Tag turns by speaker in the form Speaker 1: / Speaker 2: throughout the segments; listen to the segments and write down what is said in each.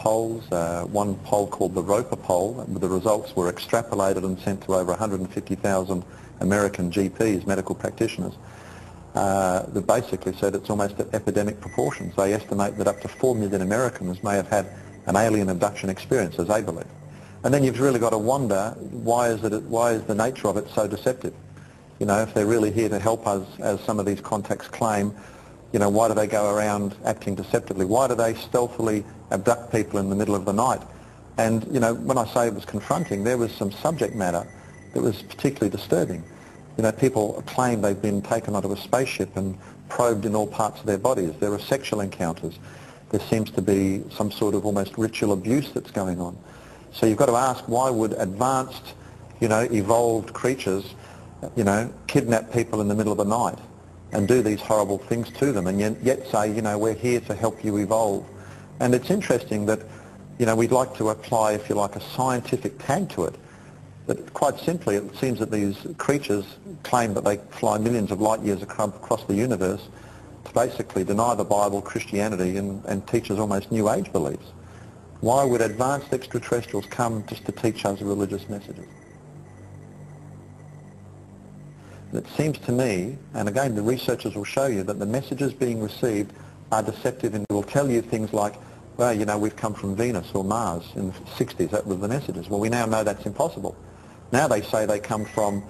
Speaker 1: polls, one poll called the Roper poll. The results were extrapolated and sent to over 150,000 American GPs, medical practitioners, that basically said it's almost at epidemic proportions. They estimate that up to 4 million Americans may have had an alien abduction experience, as they believe. And then you've really got to wonder, why is the nature of it so deceptive? You know, if they're really here to help us, as some of these contacts claim, you know, why do they go around acting deceptively? Why do they stealthily abduct people in the middle of the night? And, you know, when I say it was confronting, there was some subject matter that was particularly disturbing. You know, people claim they've been taken onto a spaceship and probed in all parts of their bodies. There are sexual encounters. There seems to be some sort of almost ritual abuse that's going on. So you've got to ask, why would advanced, you know, evolved creatures, you know, kidnap people in the middle of the night and do these horrible things to them, and yet say, you know, we're here to help you evolve? And it's interesting that, you know, we'd like to apply, if you like, a scientific tag to it. But quite simply, it seems that these creatures claim that they fly millions of light years across the universe to basically deny the Bible, Christianity, and teach us almost New Age beliefs. Why would advanced extraterrestrials come just to teach us religious messages? And it seems to me, and again the researchers will show you, that the messages being received are deceptive, and will tell you things like, well, you know, we've come from Venus or Mars in the 60s. That was the messages. Well, we now know that's impossible. Now they say they come from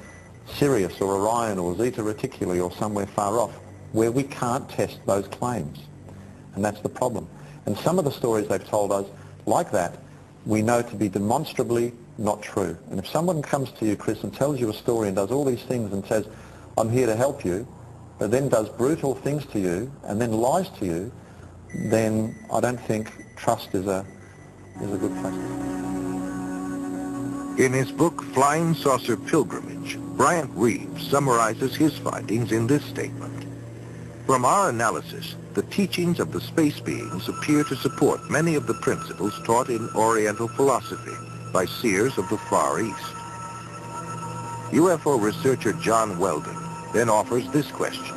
Speaker 1: Sirius or Orion or Zeta Reticuli or somewhere far off, where we can't test those claims. And that's the problem. And some of the stories they've told us, like that, we know to be demonstrably not true. And if someone comes to you, Chris, and tells you a story and does all these things and says, I'm here to help you, but then does brutal things to you and then lies to you, then I don't think trust is a good place.
Speaker 2: In his book, Flying Saucer Pilgrimage, Bryant Reeves summarizes his findings in this statement. From our analysis, the teachings of the space beings appear to support many of the principles taught in Oriental philosophy by seers of the Far East. UFO researcher John Weldon then offers this question.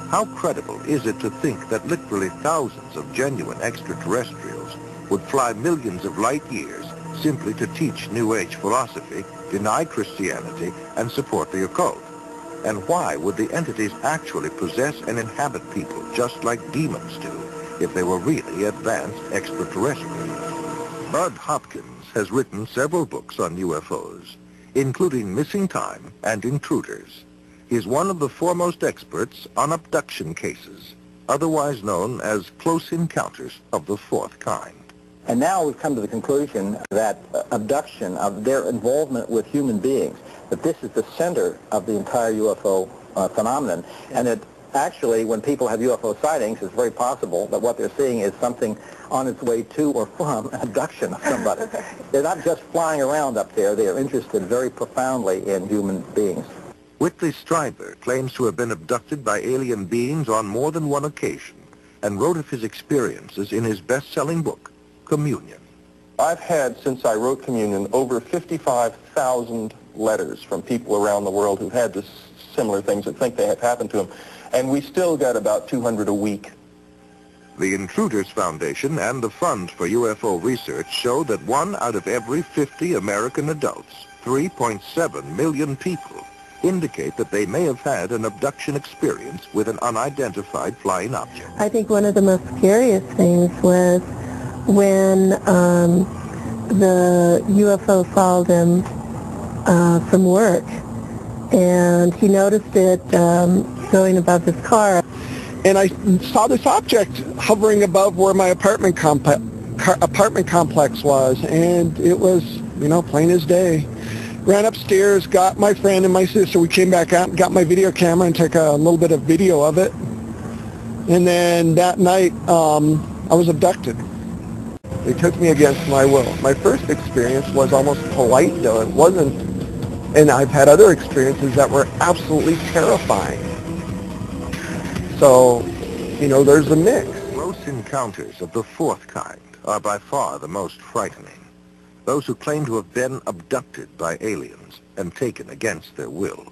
Speaker 2: How credible is it to think that literally thousands of genuine extraterrestrials would fly millions of light years simply to teach New Age philosophy, deny Christianity, and support the occult? And why would the entities actually possess and inhabit people just like demons do if they were really advanced extraterrestrials? Bud Hopkins has written several books on UFOs, including Missing Time and Intruders. He is one of the foremost experts on abduction cases, otherwise known as close encounters of the fourth kind.
Speaker 3: And now we've come to the conclusion that abduction, of their involvement with human beings, that this is the center of the entire UFO phenomenon, and that actually when people have UFO sightings, it's very possible that what they're seeing is something on its way to or from an abduction of somebody. They're not just flying around up there, they are interested very profoundly in human beings.
Speaker 2: Whitley Strieber claims to have been abducted by alien beings on more than one occasion and wrote of his experiences in his best-selling book, Communion.
Speaker 4: I've had, since I wrote Communion, over 55,000 letters from people around the world who've had this similar things that think they have happened to them, and we still get about 200 a week.
Speaker 2: The Intruders Foundation and the Fund for UFO Research show that 1 out of every 50 American adults, 3.7 million people, indicate that they may have had an abduction experience with an unidentified flying object.
Speaker 5: I think one of the most scariest things was when the UFO followed him from work, and he noticed it going above his car.
Speaker 6: And I saw this object hovering above where my apartment complex was, and it was, you know, plain as day. Ran upstairs, got my friend and my sister. We came back out and got my video camera and took a little bit of video of it. And then that night, I was abducted. They took me against my will. My first experience was almost polite, though. It wasn't, and I've had other experiences that were absolutely terrifying. So, you know, there's a mix.
Speaker 2: Close encounters of the fourth kind are by far the most frightening. Those who claim to have been abducted by aliens and taken against their will.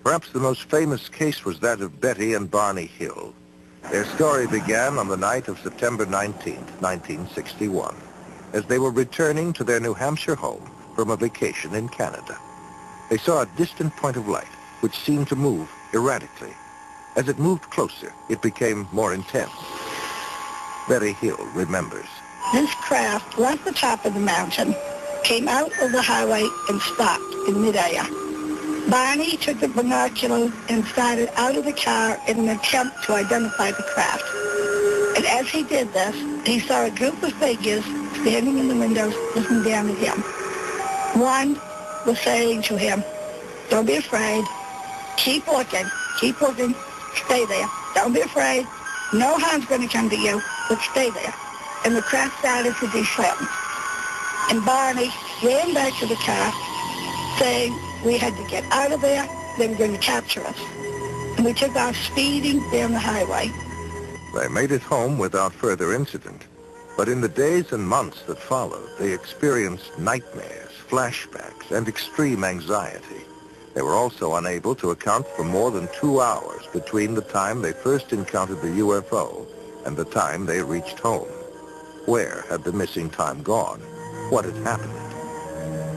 Speaker 2: Perhaps the most famous case was that of Betty and Barney Hill. Their story began on the night of September 19, 1961, as they were returning to their New Hampshire home from a vacation in Canada. They saw a distant point of light, which seemed to move erratically. As it moved closer, it became more intense. Betty Hill remembers.
Speaker 7: This craft left the top of the mountain, came out of the highway, and stopped in midair. Barney took the binoculars and started out of the car in an attempt to identify the craft. And as he did this, he saw a group of figures standing in the windows looking down at him. One was saying to him, "Don't be afraid. Keep looking, stay there. Don't be afraid. No harm's going to come to you, but stay there." And the craft started to descend. And Barney ran back to the car, saying we had to get out of there. They were going to capture us. And we took off speeding down the highway.
Speaker 2: They made it home without further incident. But in the days and months that followed, they experienced nightmares, flashbacks, and extreme anxiety. They were also unable to account for more than 2 hours between the time they first encountered the UFO and the time they reached home. Where had the missing time gone? What had happened?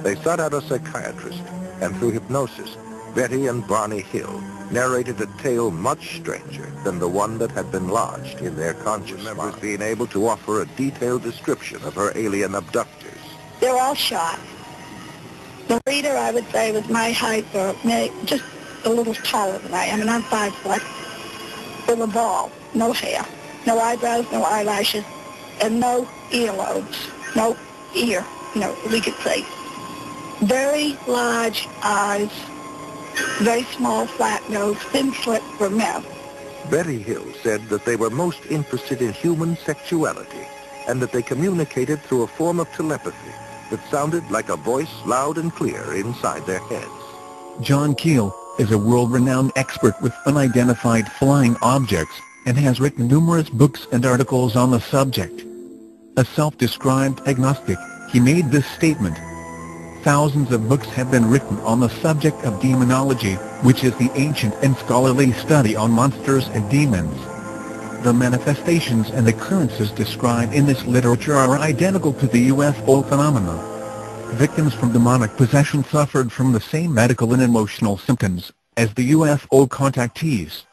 Speaker 2: They sought out a psychiatrist, and through hypnosis, Betty and Barney Hill narrated a tale much stranger than the one that had been lodged in their conscious minds, being able to offer a detailed description of her alien abductors.
Speaker 7: They were all shot. The leader, I would say, was my height, or just a little taller than I am, and I'm 5 foot, with a bald, no hair, no eyebrows, no eyelashes, and no earlobes, no ear, we could say. Very large eyes, very small, flat nose, thin slit for men.
Speaker 2: Betty Hill said that they were most interested in human sexuality and that they communicated through a form of telepathy that sounded like a voice loud and clear inside their heads.
Speaker 8: John Keel is a world-renowned expert with unidentified flying objects and has written numerous books and articles on the subject. A self-described agnostic, he made this statement: "Thousands of books have been written on the subject of demonology, which is the ancient and scholarly study on monsters and demons. The manifestations and occurrences described in this literature are identical to the UFO phenomena. Victims from demonic possession suffered from the same medical and emotional symptoms as the UFO contactees."